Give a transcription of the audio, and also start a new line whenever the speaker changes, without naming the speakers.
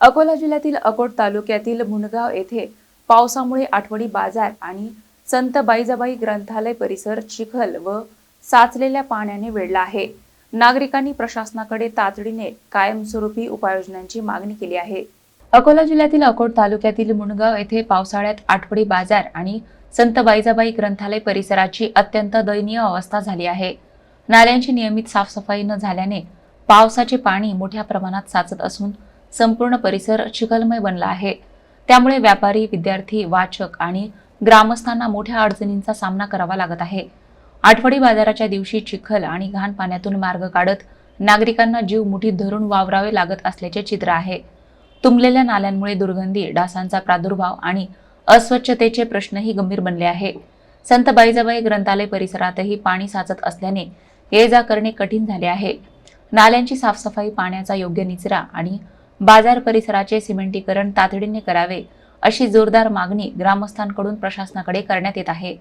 अकोला जिल्ह्यातील अकोट तालुक्यातील मुनगाव येथे पावसामुळे आठवडी बाजार आणि संत बाईजाबाई ग्रंथालय परिसर चिखल व साचलेल्या पाण्याने वेढला आहे। नागरिकांनी प्रशासनाकडे तातडीने कायमस्वरूपी उपाययोजनांची मागणी केली आहे। अकोला जिल्ह्यातील अकोट तालुक्यातील मुनगाव येथे पावसाळ्यात आठवडी बाजार आणि संत बाईजाबाई ग्रंथालय परिसराची अत्यंत दयनीय अवस्था झाली आहे। नाल्यांची नियमित साफसफाई न झाल्याने पावसाचे पाणी मोठ्या प्रमाणात साचत असून संपूर्ण परिसर चिखलमय बनला आहे। त्यामुळे व्यापारी, विद्यार्थी, वाचक आणि ग्रामस्थांना मोठ्या अडचणींचा सामना करावा लागत आहे। आठवडी बाजाराच्या दिवशी चिखल आणि घाण पाण्यातून मार्ग काढत नागरिकांना जीव मुठीत धरून वावरावे लागत असल्याचे चित्र आहे। तुंबलेल्या नाल्यांमुळे दुर्गंधी, डासांचा प्रादुर्भाव आणि अस्वच्छतेचे प्रश्नही गंभीर बनले आहे। संत बाईजाबाई ग्रंथालय परिसरातही पाणी साचत असल्याने ये-जा करणे कठीण झाले आहे। नाल्यांची साफसफाई, पाण्याचा योग्य निचरा आणि बाजार परिसराचे सिमेंटीकरण तातडीने करावे, अशी जोरदार मागणी ग्रामस्थांकडून प्रशासनाकडे करण्यात येत आहे।